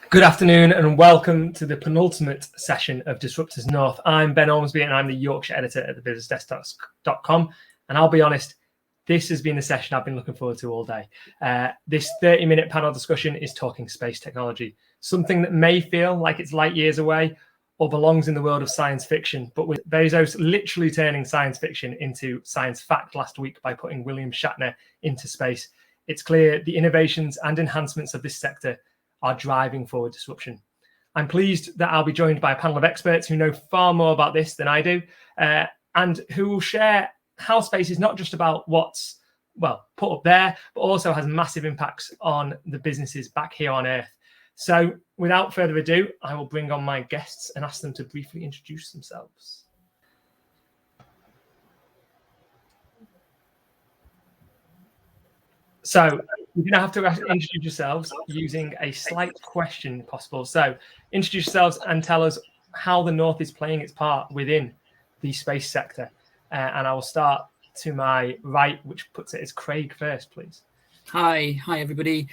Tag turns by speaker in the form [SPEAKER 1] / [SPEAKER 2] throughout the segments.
[SPEAKER 1] Good afternoon and welcome to the penultimate session of Disruptors North. I'm Ben Ormsby and I'm the Yorkshire editor at thebusinessdesk.com. And I'll be honest, this has been the session I've been looking forward to all day. This 30-minute panel discussion is talking space technology, something that may feel like it's light years away or belongs in the world of science fiction. But with Bezos literally turning science fiction into science fact last week by putting William Shatner into space, it's clear the innovations and enhancements of this sector are driving forward disruption. I'm pleased that I'll be joined by a panel of experts who know far more about this than I do, and who will share how space is not just about what's, well, put up there, but also has massive impacts on the businesses back here on Earth. So without further ado, I will bring on my guests and ask them to briefly introduce themselves. So you're going to have to introduce yourselves using a slight question, if possible. So introduce yourselves and tell us how the North is playing its part within the space sector. And I will start to my right, which puts it as Craig first, please.
[SPEAKER 2] Hi, everybody.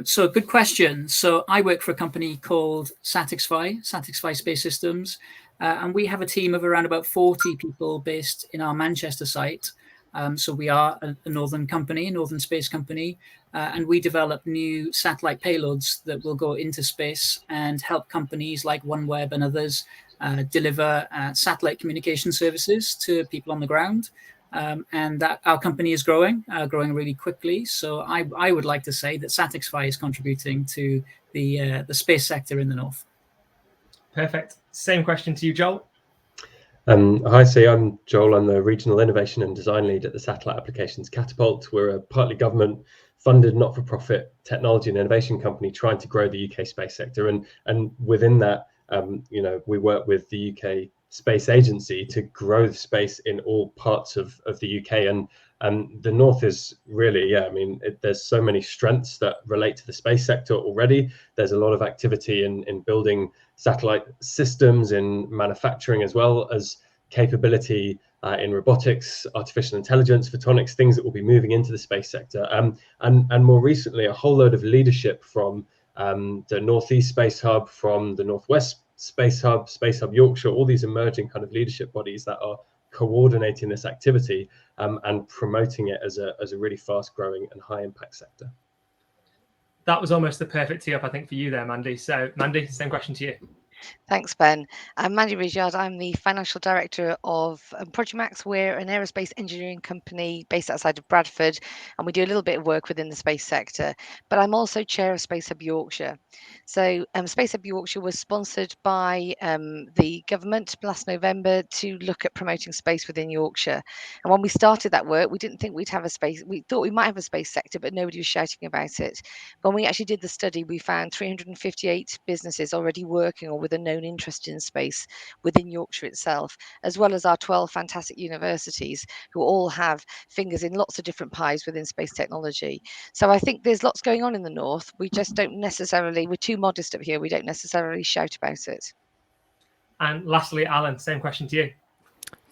[SPEAKER 2] So good question. So I work for a company called SatixFy Space Systems. And we have a team of around about 40 people based in our Manchester site. So we are a northern space company, and we develop new satellite payloads that will go into space and help companies like OneWeb and others deliver satellite communication services to people on the ground. And that our company is growing really quickly. So I would like to say that SatixFy is contributing to the space sector in the North.
[SPEAKER 1] Perfect. Same question to you, Joel.
[SPEAKER 3] Hi, I'm Joel. I'm the Regional Innovation and Design Lead at the Satellite Applications Catapult. We're a partly government-funded, not-for-profit technology and innovation company trying to grow the UK space sector. And within that, we work with the UK Space Agency to grow the space in all parts of the UK. And the North is really, there's so many strengths that relate to the space sector already. There's a lot of activity in building satellite systems, in manufacturing, as well as capability in robotics, artificial intelligence, photonics, things that will be moving into the space sector. And more recently, a whole load of leadership from the Northeast Space Hub, from the Northwest Space Hub Yorkshire, all these emerging kind of leadership bodies that are coordinating this activity and promoting it as a really fast growing and high impact sector.
[SPEAKER 1] That was almost the perfect tee up, I think, for you there, Mandy. So Mandy, same question to you.
[SPEAKER 4] Thanks, Ben. I'm Mandy Ridyard. I'm the financial director of Produmax. We're an aerospace engineering company based outside of Bradford, and we do a little bit of work within the space sector. But I'm also chair of Space Hub Yorkshire. So Space Hub Yorkshire was sponsored by the government last November to look at promoting space within Yorkshire. And when we started that work, we didn't think we'd have a space. We thought we might have a space sector, but nobody was shouting about it. When we actually did the study, we found 358 businesses already working or with a known interest in space within Yorkshire itself, as well as our 12 fantastic universities who all have fingers in lots of different pies within space technology. So I think there's lots going on in the North. We just don't necessarily, we're too modest up here. We don't necessarily shout about it.
[SPEAKER 1] And lastly, Alan, same question to you.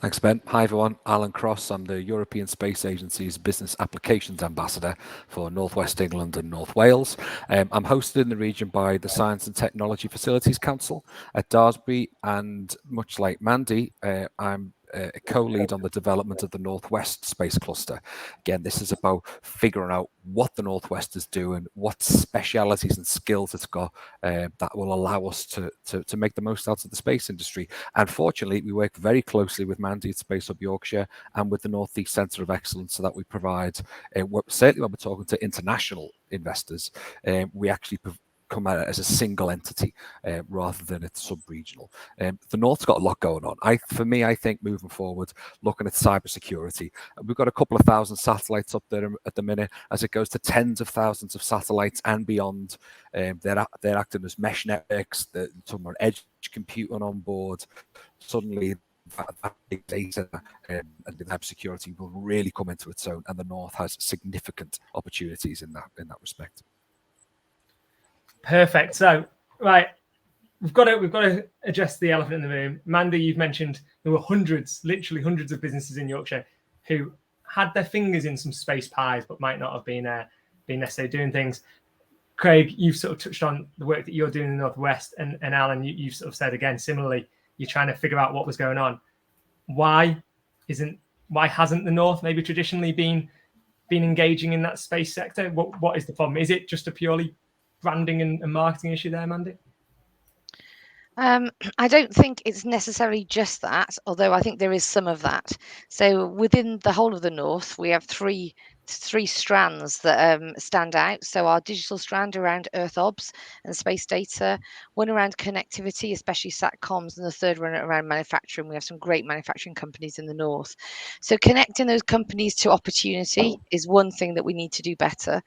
[SPEAKER 5] Thanks, Ben. Hi, everyone. Alan Cross. I'm the European Space Agency's Business Applications Ambassador for North West England and North Wales. I'm hosted in the region by the Science and Technology Facilities Council at Daresbury, and much like Mandy, I'm a co-lead on the development of the Northwest Space Cluster. Again, this is about figuring out what the Northwest is doing, what specialities and skills it's got that will allow us to make the most out of the space industry. And fortunately, we work very closely with Mandy at Space Hub Yorkshire and with the Northeast Centre of Excellence, so that we provide, certainly when we're talking to international investors, we actually come at it as a single entity rather than it's sub-regional. The North's got a lot going on. For me, I think moving forward, looking at cybersecurity, we've got a couple of thousand satellites up there at the minute. As it goes to tens of thousands of satellites and beyond, they're acting as mesh networks, some are edge computing on board. Suddenly, that big data and the cybersecurity will really come into its own, and the North has significant opportunities in that respect.
[SPEAKER 1] Perfect. So, right, we've got to address the elephant in the room. Mandy, you've mentioned there were literally hundreds of businesses in Yorkshire who had their fingers in some space pies, but might not have been necessarily doing things. Craig, you've sort of touched on the work that you're doing in the Northwest, and Alan, you've sort of said again, similarly, you're trying to figure out what was going on. Why hasn't the North maybe traditionally been engaging in that space sector? What is the problem? Is it just a purely branding and marketing issue there, Mandy?
[SPEAKER 4] I don't think it's necessarily just that, although I think there is some of that. So within the whole of the North, we have three strands that stand out. So our digital strand around Earth obs and space data, one around connectivity, especially SatComs, and the third one around manufacturing. We have some great manufacturing companies in the North. So connecting those companies to opportunity is one thing that we need to do better.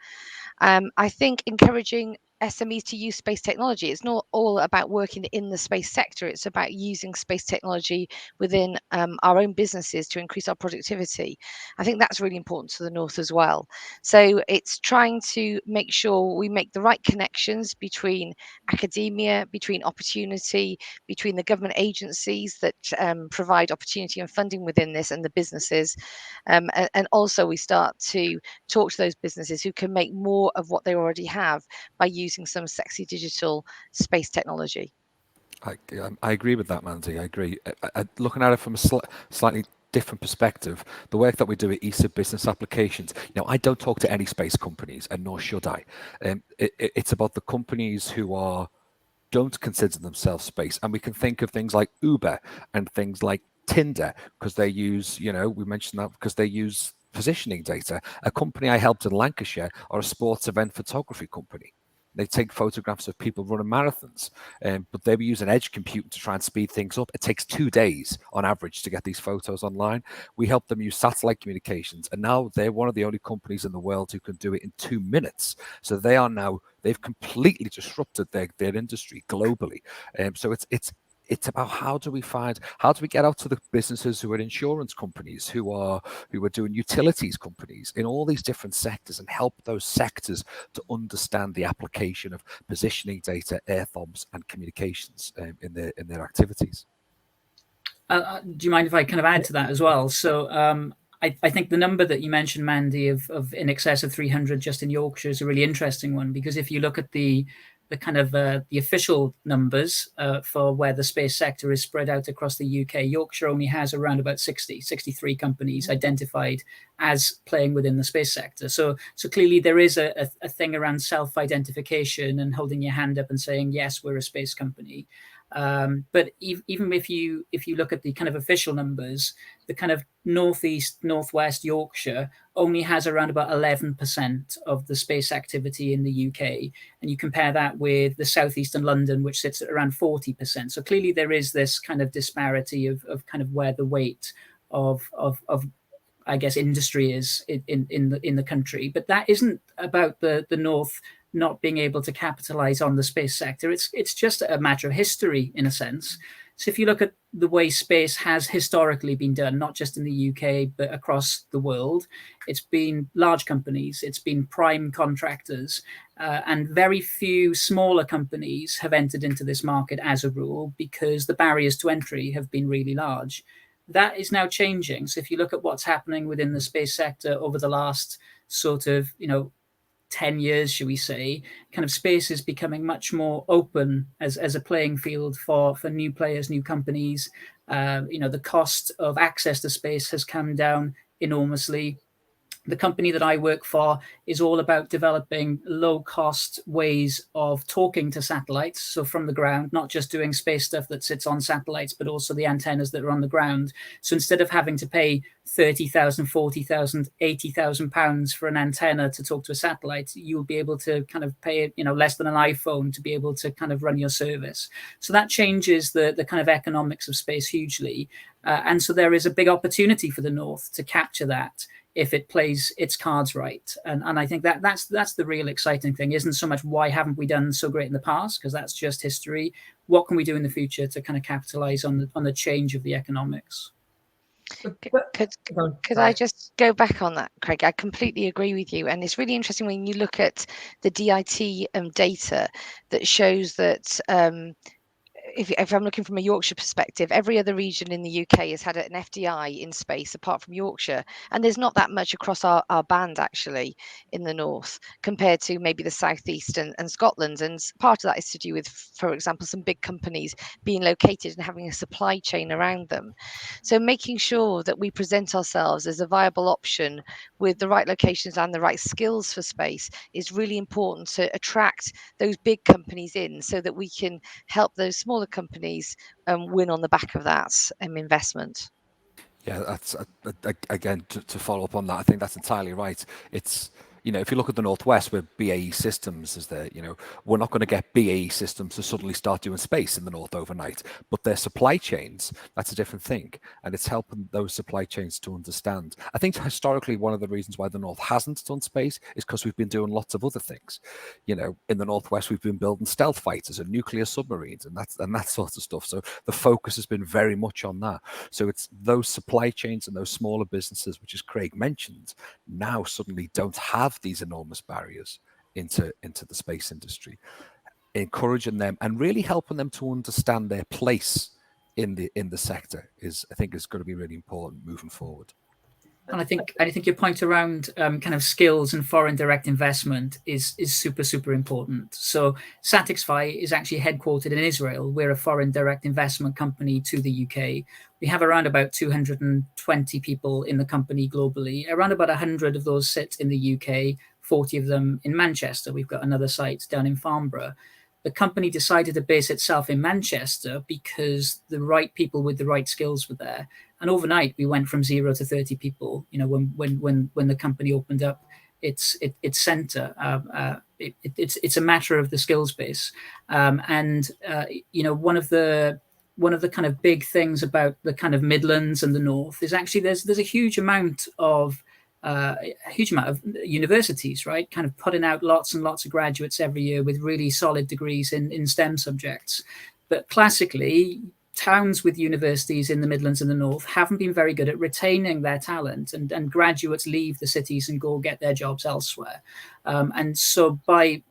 [SPEAKER 4] I think encouraging SMEs to use space technology. It's not all about working in the space sector. It's about using space technology within our own businesses to increase our productivity. I think that's really important to the North as well. So it's trying to make sure we make the right connections between academia, between opportunity, between the government agencies that provide opportunity and funding within this and the businesses. And also we start to talk to those businesses who can make more of what they already have by using some sexy digital space technology.
[SPEAKER 5] I agree with that, Mandy. I agree. Looking at it from a slightly different perspective, the work that we do at ESA Business Applications, I don't talk to any space companies, and nor should I. It's about the companies who don't consider themselves space, and we can think of things like Uber and things like Tinder because they use, we mentioned that because they use positioning data. A company I helped in Lancashire are a sports event photography company. They take photographs of people running marathons, but they were using edge computing to try and speed things up. It takes 2 days on average to get these photos online. We help them use satellite communications, and now they're one of the only companies in the world who can do it in 2 minutes. So they've completely disrupted their industry globally. So it's about how do we get out to the businesses who are insurance companies, who are doing utilities companies in all these different sectors, and help those sectors to understand the application of positioning data, earth obs, and communications in their activities.
[SPEAKER 2] Do you mind if I kind of add to that as well? So I think the number that you mentioned, Mandy, of in excess of 300 just in Yorkshire is a really interesting one, because if you look at the kind of the official numbers for where the space sector is spread out across the UK, Yorkshire only has around about 63 companies identified as playing within the space sector. So clearly there is a thing around self-identification and holding your hand up and saying, yes, we're a space company. But even if you look at the kind of official numbers, the kind of northwest Yorkshire only has around about 11% of the space activity in the UK, and you compare that with the southeastern London, which sits at around 40%. So clearly there is this kind of disparity of kind of where the weight of I guess industry is in the country. But that isn't about the North not being able to capitalize on the space sector. It's just a matter of history, in a sense. So if you look at the way space has historically been done, not just in the UK, but across the world, it's been large companies, it's been prime contractors, and very few smaller companies have entered into this market as a rule, because the barriers to entry have been really large. That is now changing. So if you look at what's happening within the space sector over the last sort of, 10 years, should we say, kind of space is becoming much more open as a playing field for new players, new companies. The cost of access to space has come down enormously. The company that I work for is all about developing low-cost ways of talking to satellites. So from the ground, not just doing space stuff that sits on satellites, but also the antennas that are on the ground. So instead of having to pay 30,000, 40,000, 80,000 pounds for an antenna to talk to a satellite, you'll be able to kind of pay, less than an iPhone to be able to kind of run your service. So that changes the kind of economics of space hugely. And so there is a big opportunity for the North to capture that if it plays its cards right. And I think that's the real exciting thing. Isn't so much why haven't we done so great in the past, because that's just history. What can we do in the future to kind of capitalize on the change of the economics?
[SPEAKER 4] Could I just go back on that, Craig? I completely agree with you. And it's really interesting when you look at the DIT data that shows that if I'm looking from a Yorkshire perspective, every other region in the UK has had an FDI in space apart from Yorkshire, and there's not that much across our band actually in the north compared to maybe the southeast and Scotland. And part of that is to do with, for example, some big companies being located and having a supply chain around them. So making sure that we present ourselves as a viable option with the right locations and the right skills for space is really important to attract those big companies in, so that we can help those smaller companies win on the back of that investment.
[SPEAKER 5] Yeah, that's again to follow up on that. I think that's entirely right. It's, if you look at the Northwest, where BAE Systems is there, we're not going to get BAE Systems to suddenly start doing space in the North overnight, but their supply chains, that's a different thing. And it's helping those supply chains to understand. I think historically, one of the reasons why the North hasn't done space is because we've been doing lots of other things. In the Northwest, we've been building stealth fighters and nuclear submarines and that sort of stuff. So the focus has been very much on that. So it's those supply chains and those smaller businesses, which, as Craig mentioned, now suddenly don't have these enormous barriers into the space industry. Encouraging them and really helping them to understand their place in the sector is going to be really important moving forward.
[SPEAKER 2] And I think your point around kind of skills and foreign direct investment is super important. So SatixFy is actually headquartered in Israel. We're a foreign direct investment company to the UK. We have around about 220 people in the company globally. Around about 100 of those sit in the UK, 40 of them in Manchester. We've got another site down in Farnborough. The company decided to base itself in Manchester because the right people with the right skills were there. And overnight, we went from 0 to 30 people. When the company opened up its center, it's a matter of the skills base. One of the kind of big things about the kind of Midlands and the North is actually there's a huge amount of universities, right? Kind of putting out lots and lots of graduates every year with really solid degrees in STEM subjects. But classically, towns with universities in the Midlands and the North haven't been very good at retaining their talent, and graduates leave the cities and go get their jobs elsewhere. And so by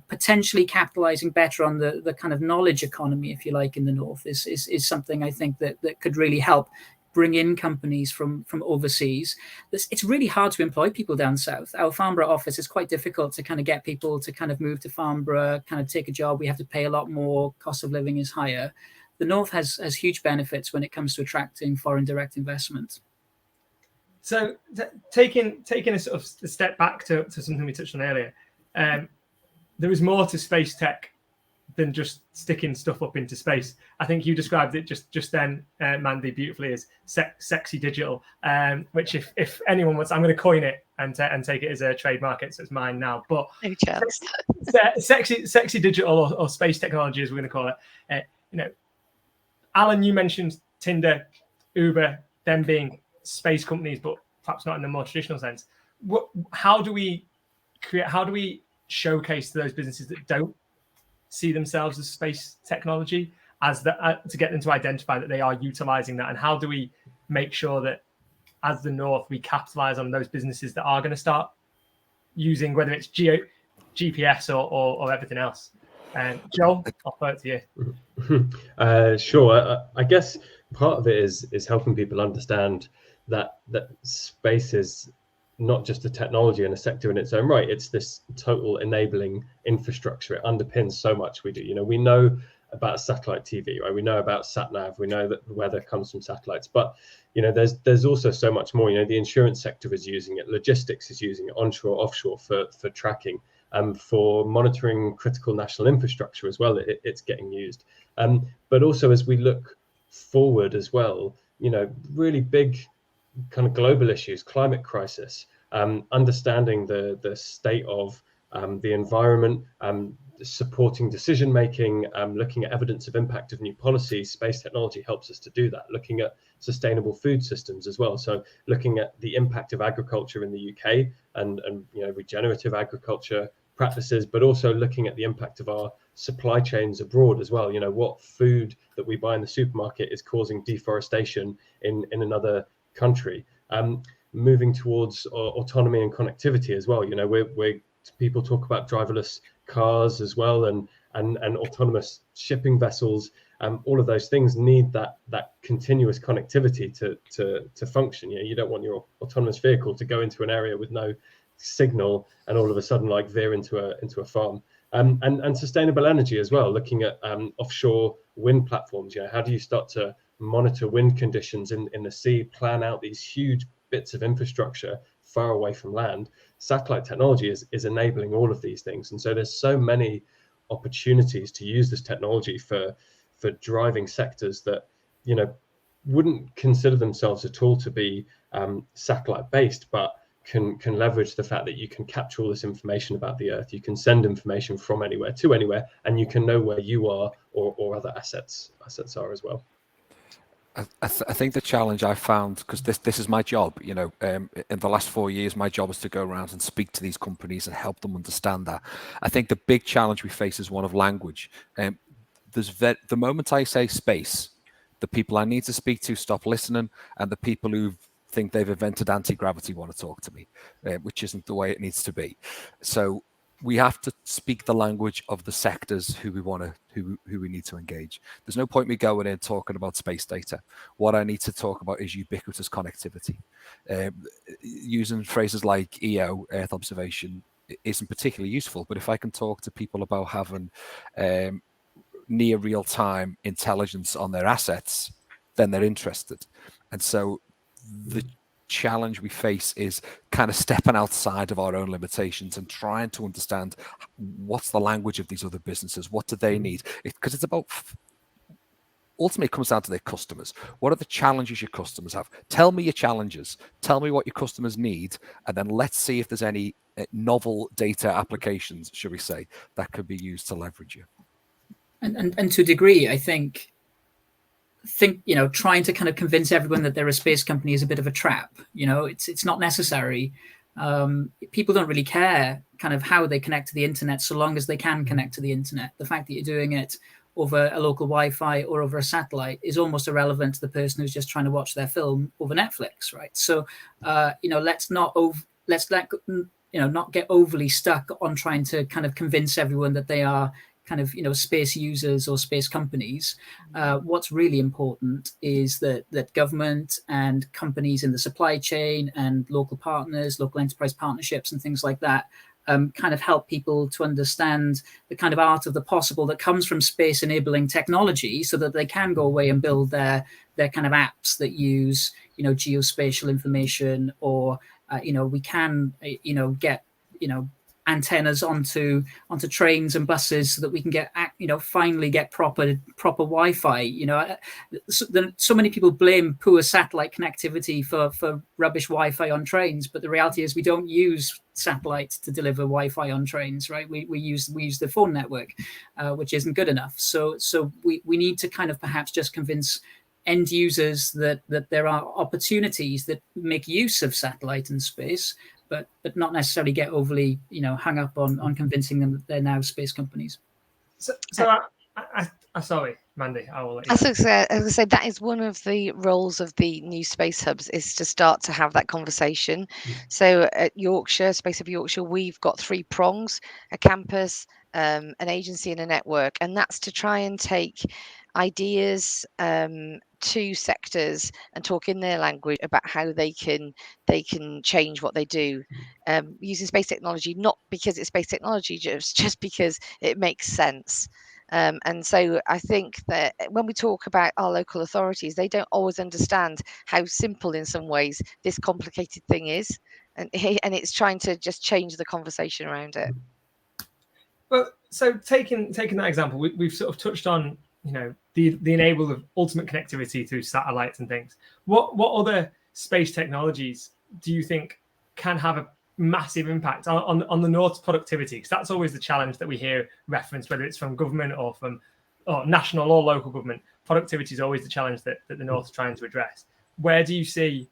[SPEAKER 2] potentially capitalizing better on the kind of knowledge economy, if you like, in the North is something I think that could really help bring in companies from overseas. It's really hard to employ people down south. Our Farnborough office is quite difficult to kind of get people to kind of move to Farnborough, kind of take a job. We have to pay a lot more. Cost of living is higher. The North has huge benefits when it comes to attracting foreign direct investment.
[SPEAKER 1] So taking a sort of a step back to something we touched on earlier, there is more to space tech than just sticking stuff up into space. I think you described it just then, Mandy, beautifully as sexy digital, which if anyone wants, I'm going to coin it and take it as a trademark. So it's mine now. But sexy digital or space technology, as we're going to call it. Alan, you mentioned Tinder, Uber, them being space companies, but perhaps not in the more traditional sense. How do we showcase to those businesses that don't see themselves as space technology to get them to identify that they are utilizing that? And how do we make sure that as the North, we capitalize on those businesses that are going to start using, whether it's GPS or everything else? Joel, I'll throw it to
[SPEAKER 3] you. Sure. I guess part of it is helping people understand that space is not just a technology and a sector in its own right. It's this total enabling infrastructure. It underpins so much we do. We know about satellite TV, right? We know about sat-nav. We know that the weather comes from satellites. But there's also so much more. The insurance sector is using it. Logistics is using it. Onshore, offshore for tracking. For monitoring critical national infrastructure as well, it's getting used. But also as we look forward as well, really big kind of global issues, climate crisis, understanding the state of the environment, supporting decision making, looking at evidence of impact of new policies. Space technology helps us to do that. Looking at sustainable food systems as well. So looking at the impact of agriculture in the UK and regenerative agriculture practices, but also looking at the impact of our supply chains abroad as well. What food that we buy in the supermarket is causing deforestation in another country. Moving towards autonomy and connectivity as well. We're people talk about driverless cars as well, and and autonomous shipping vessels. All of those things need that continuous connectivity to function. You don't want your autonomous vehicle to go into an area with no signal and all of a sudden like veer into a farm. And sustainable energy as well, looking at offshore wind platforms. How do you start to monitor wind conditions in the sea, plan out these huge bits of infrastructure far away from land? Satellite technology is enabling all of these things, and so there's so many opportunities to use this technology for driving sectors that wouldn't consider themselves at all to be satellite based, but can leverage the fact that you can capture all this information about the Earth. You can send information from anywhere to anywhere, and you can know where you are or other assets are as well.
[SPEAKER 5] I think the challenge I found, because this is my job, in the last 4 years, my job is to go around and speak to these companies and help them understand that. I think the big challenge we face is one of language. The moment I say space, the people I need to speak to stop listening, and the people who think they've invented anti-gravity want to talk to me, which isn't the way it needs to be. So we have to speak the language of the sectors who we need to engage. There's no point me going in talking about space data. What I need to talk about is ubiquitous connectivity. Using phrases like EO, Earth observation, isn't particularly useful, but if I can talk to people about having near real-time intelligence on their assets, then they're interested. And so the challenge we face is kind of stepping outside of our own limitations and trying to understand what's the language of these other businesses, what do they need, because it's about, ultimately it comes down to their customers. What are the challenges your customers have? Tell me your challenges, tell me what your customers need, and then let's see if there's any novel data applications, should we say, that could be used to leverage you.
[SPEAKER 2] And to a degree, I think trying to kind of convince everyone that they're a space company is a bit of a trap. It's not necessary. People don't really care kind of how they connect to the internet, so long as they can connect to the internet. The fact that you're doing it over a local Wi-Fi or over a satellite is almost irrelevant to the person who's just trying to watch their film over Netflix, right? So let's not get overly stuck on trying to kind of convince everyone that they are kind of space users or space companies. What's really important is that government and companies in the supply chain and local partners, local enterprise partnerships and things like that kind of help people to understand the kind of art of the possible that comes from space enabling technology, so that they can go away and build their kind of apps that use geospatial information, or we can get antennas onto trains and buses, so that we can get finally get proper Wi-Fi. So many people blame poor satellite connectivity for rubbish Wi-Fi on trains, but the reality is we don't use satellites to deliver Wi-Fi on trains, right? We use the phone network, which isn't good enough. So we need to kind of perhaps just convince end users that there are opportunities that make use of satellite and space, but not necessarily get overly hung up on convincing them that they're now space companies.
[SPEAKER 1] So I sorry, Mandy, I will let you.
[SPEAKER 4] I was going to say that is one of the roles of the new space hubs, is to start to have that conversation. So at Yorkshire, Space Hub Yorkshire, we've got 3 prongs: a campus, an agency, and a network, and that's to try and take ideas to sectors and talk in their language about how they can change what they do, using space technology, not because it's space technology, just because it makes sense. And so I think that when we talk about our local authorities, they don't always understand how simple in some ways this complicated thing is, and it's trying to just change the conversation around it.
[SPEAKER 1] Well, so taking that example, we've sort of touched on the enable of ultimate connectivity through satellites and things. What other space technologies do you think can have a massive impact on the North's productivity? Because that's always the challenge that we hear referenced, whether it's from government or from national or local government. Productivity is always the challenge that the North is trying to address. Where do you see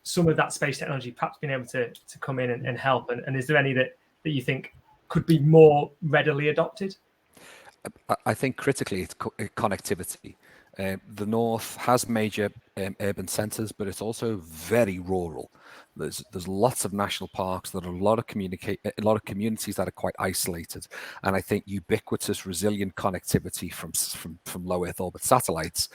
[SPEAKER 1] some of that space technology perhaps being able to come in and help? And is there any that you think could be more readily adopted?
[SPEAKER 5] I think critically it's connectivity. The North has major urban centres, but it's also very rural. There's lots of national parks. There are a lot of communities that are quite isolated, and I think ubiquitous, resilient connectivity from low Earth orbit satellites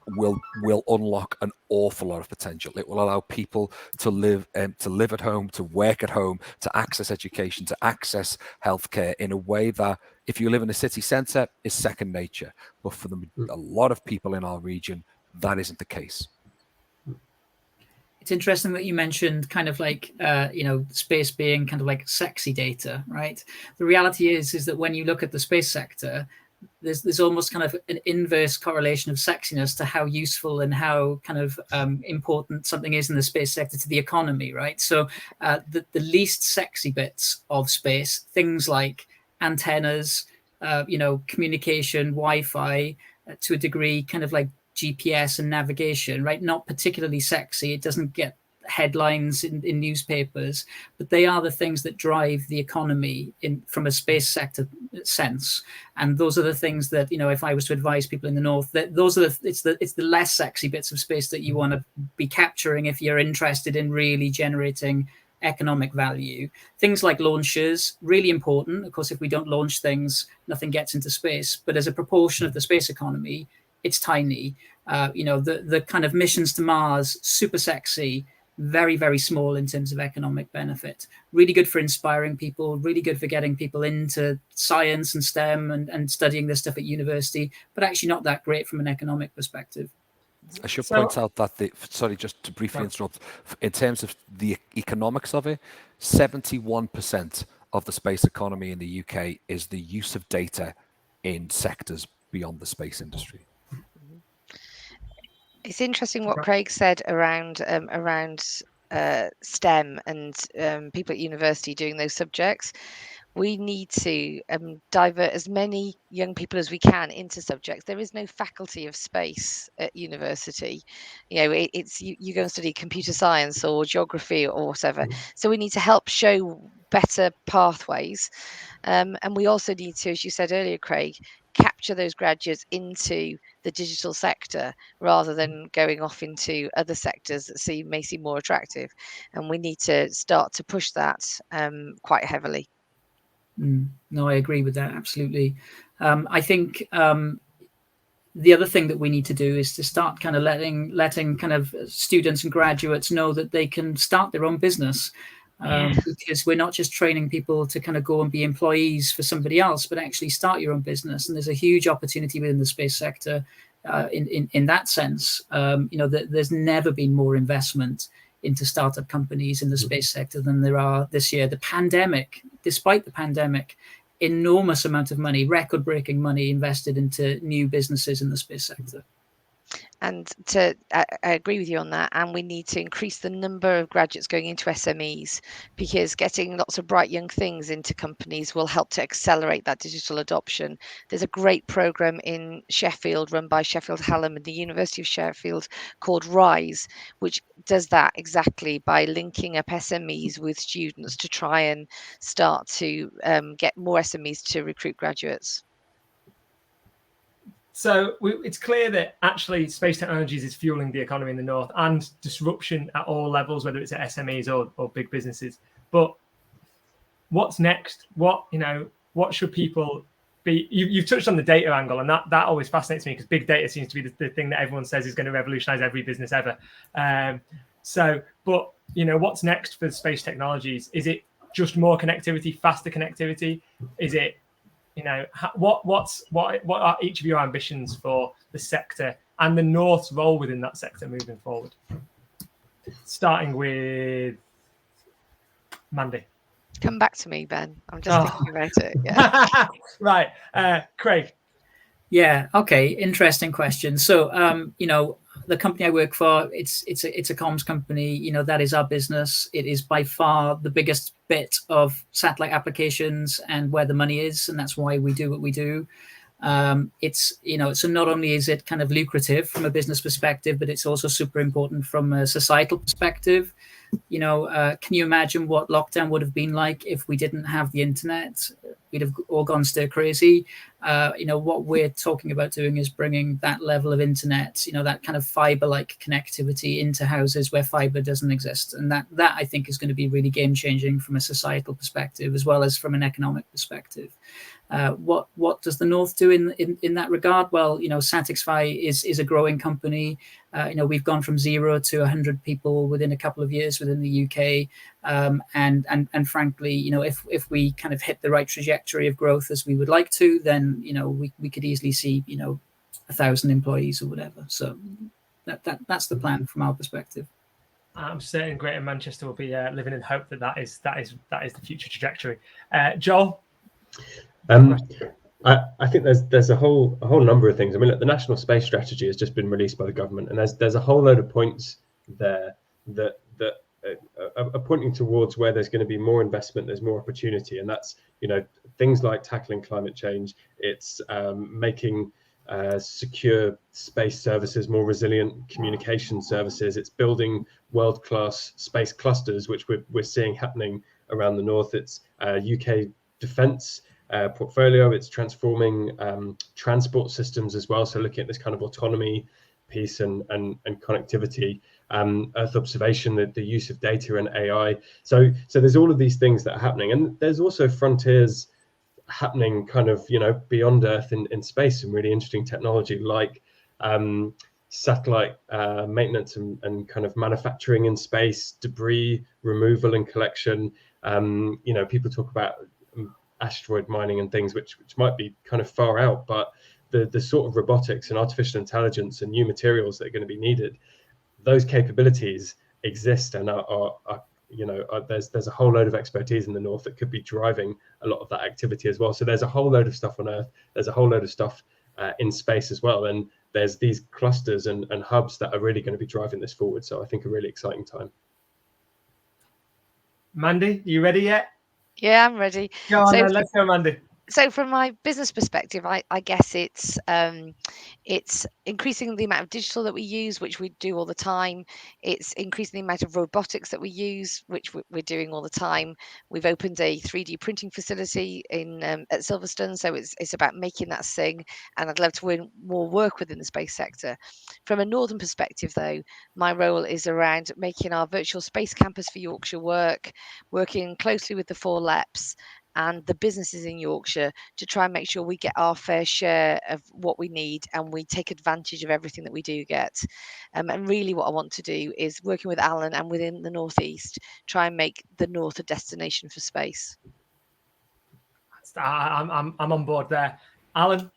[SPEAKER 5] will unlock an awful lot of potential. It will allow people to live at home, to work at home, to access education, to access healthcare in a way that, if you live in a city centre, is second nature. But for a lot of people in our region, that isn't the case.
[SPEAKER 2] It's interesting that you mentioned kind of like, space being kind of like sexy data, right? The reality is that when you look at the space sector, there's almost kind of an inverse correlation of sexiness to how useful and how kind of important something is in the space sector to the economy, right? So the least sexy bits of space, things like antennas, communication, Wi-Fi, to a degree, kind of like GPS and navigation, right? Not particularly sexy. It doesn't get headlines in newspapers, but they are the things that drive the economy from a space sector sense. And those are the things that, if I was to advise people in the North, that it's the less sexy bits of space that you want to be capturing if you're interested in really generating economic value. Things like launches, really important. Of course, if we don't launch things, nothing gets into space. But as a proportion of the space economy, it's tiny. The kind of missions to Mars, super sexy, very, very small in terms of economic benefit. Really good for inspiring people, really good for getting people into science and STEM and studying this stuff at university, but actually not that great from an economic perspective.
[SPEAKER 5] I should point out that just to briefly interrupt, in terms of the economics of it, 71% of the space economy in the UK is the use of data in sectors beyond the space industry.
[SPEAKER 4] It's interesting what Craig said around STEM and people at university doing those subjects. We need to divert as many young people as we can into subjects. There is no faculty of space at university. It's you go and study computer science or geography or whatever. So we need to help show better pathways. And we also need to, as you said earlier, Craig, capture those graduates into the digital sector rather than going off into other sectors that may seem more attractive. And we need to start to push that quite heavily.
[SPEAKER 2] No, I agree with that. Absolutely. I think the other thing that we need to do is to start kind of letting kind of students and graduates know that they can start their own business. Because we're not just training people to kind of go and be employees for somebody else, but actually start your own business. And there's a huge opportunity within the space sector in that sense. There's never been more investment into startup companies in the space sector than there are this year. Despite the pandemic, enormous amount of money, record-breaking money invested into new businesses in the space sector.
[SPEAKER 4] And I agree with you on that. And we need to increase the number of graduates going into SMEs, because getting lots of bright young things into companies will help to accelerate that digital adoption. There's a great program in Sheffield run by Sheffield Hallam and the University of Sheffield called RISE, which does that exactly by linking up SMEs with students to try and start to get more SMEs to recruit graduates.
[SPEAKER 1] So it's clear that actually space technologies is fueling the economy in the North and disruption at all levels, whether it's at SMEs or big businesses. But what's next? What should people be? You've touched on the data angle, and that always fascinates me, because big data seems to be the thing that everyone says is going to revolutionize every business ever. But what's next for space technologies? Is it just more connectivity, faster connectivity? Is it what are each of your ambitions for the sector and the North's role within that sector moving forward? Starting with Mandy.
[SPEAKER 4] Come back to me, Ben. I'm just thinking about it. Yeah.
[SPEAKER 1] Right. Craig.
[SPEAKER 2] Yeah. Okay. Interesting question. So, the company I work for, it's a comms company. That is our business. It is by far the biggest bit of satellite applications and where the money is, and that's why we do what we do. It's, so not only is it kind of lucrative from a business perspective, but it's also super important from a societal perspective. Can you imagine what lockdown would have been like if we didn't have the internet? We'd have all gone stir crazy. What we're talking about doing is bringing that level of internet, that kind of fiber-like connectivity into houses where fiber doesn't exist. And that I think is going to be really game-changing from a societal perspective, as well as from an economic perspective. What does the North do in that regard? Well, SatixFy is a growing company. We've gone from 0 to 100 people within a couple of years within the UK, and frankly, if we kind of hit the right trajectory of growth as we would like to, then we could easily see 1,000 employees or whatever. So that's the plan from our perspective.
[SPEAKER 1] I'm certain Greater Manchester will be living in hope that is the future trajectory. Joel.
[SPEAKER 3] I think there's a whole number of things. I mean, look, the National Space Strategy has just been released by the government, and there's a whole load of points there that are pointing towards where there's going to be more investment, there's more opportunity, and that's things like tackling climate change. It's making secure space services more resilient, communication services. It's building world-class space clusters, which we're seeing happening around the North. It's UK defence portfolio. It's transforming transport systems as well, so looking at this kind of autonomy piece and connectivity, Earth observation, the use of data and AI. So there's all of these things that are happening, and there's also frontiers happening kind of beyond Earth in space, some really interesting technology like satellite maintenance and kind of manufacturing in space, debris removal and collection. People talk about asteroid mining and things which might be kind of far out, but the sort of robotics and artificial intelligence and new materials that are going to be needed, those capabilities exist and there's a whole load of expertise in the North that could be driving a lot of that activity as well. So there's a whole load of stuff on Earth, there's a whole load of stuff in space as well, and there's these clusters and hubs that are really going to be driving this forward. So I think a really exciting time.
[SPEAKER 1] Mandy, you ready yet?
[SPEAKER 4] Yeah, I'm ready.
[SPEAKER 1] Go on, then, let's go, Mandy.
[SPEAKER 4] So from my business perspective, I guess it's increasing the amount of digital that we use, which we do all the time. It's increasing the amount of robotics that we use, which we're doing all the time. We've opened a 3D printing facility at Silverstone, so it's about making that sing, and I'd love to win more work within the space sector. From a northern perspective, though, my role is around making our virtual space campus for Yorkshire work, working closely with the 4 LEPs and the businesses in Yorkshire to try and make sure we get our fair share of what we need and we take advantage of everything that we do get. And really what I want to do is, working with Alan and within the Northeast, try and make the North a destination for space.
[SPEAKER 1] I'm on board there. Alan?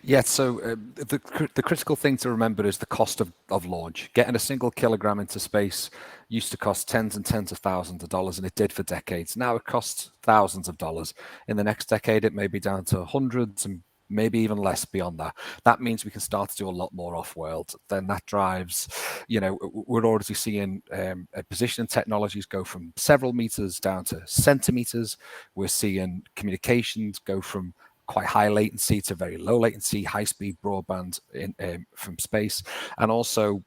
[SPEAKER 5] Yeah, so the critical thing to remember is the cost of launch. Getting a single kilogram into space used to cost tens and tens of thousands of dollars, and it did for decades. Now it costs thousands of dollars. In the next decade, it may be down to hundreds and maybe even less beyond that. That means we can start to do a lot more off-world. Then that drives, we're already seeing positioning technologies go from several meters down to centimeters. We're seeing communications go from quite high latency to very low latency, high-speed broadband from space, and also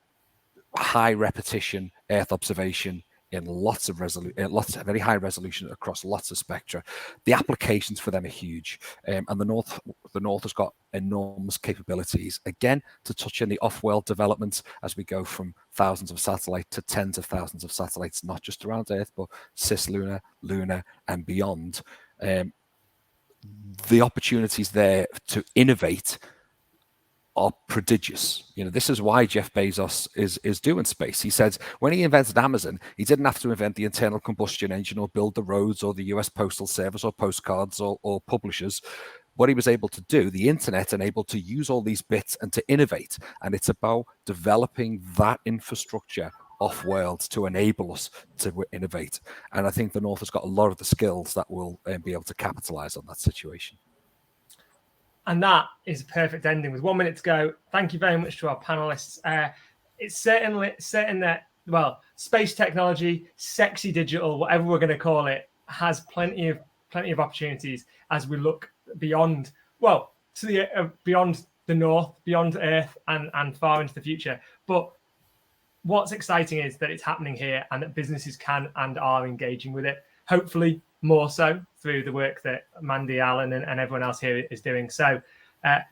[SPEAKER 5] high repetition Earth observation in lots of very high resolution across lots of spectra. The applications for them are huge, and the North has got enormous capabilities again to touch in the off-world developments as we go from thousands of satellites to tens of thousands of satellites, not just around Earth, but cislunar, lunar, and beyond. The opportunities there to innovate are prodigious. This is why Jeff Bezos is doing space. He said when he invented Amazon, he didn't have to invent the internal combustion engine or build the roads or the US Postal Service or postcards or publishers. What he was able to do, the internet, and able to use all these bits and to innovate. And it's about developing that infrastructure off-world to enable us to innovate. And I think the North has got a lot of the skills that will be able to capitalize on that situation.
[SPEAKER 1] And that is a perfect ending with 1 minute to go. Thank you very much to our panelists. It's certain that, well, space technology, sexy digital, whatever we're going to call it, has plenty of opportunities as we look beyond, well, to the beyond the north, beyond Earth, and far into the future. But what's exciting is that it's happening here, and that businesses can and are engaging with it. Hopefully, more so through the work that Mandy, Alan, and everyone else here is doing. So,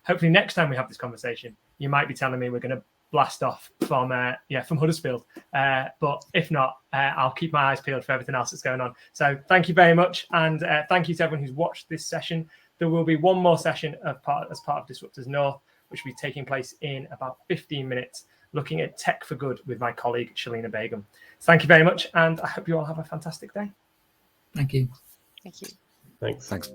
[SPEAKER 1] hopefully, next time we have this conversation, you might be telling me we're going to blast off from Huddersfield. But if not, I'll keep my eyes peeled for everything else that's going on. So thank you very much. And thank you to everyone who's watched this session. There will be one more session as part of Disruptors North, which will be taking place in about 15 minutes, looking at tech for good with my colleague, Shalina Begum. Thank you very much. And I hope you all have a fantastic day.
[SPEAKER 2] Thank you.
[SPEAKER 4] Thank you.
[SPEAKER 3] Thanks.
[SPEAKER 5] Thanks.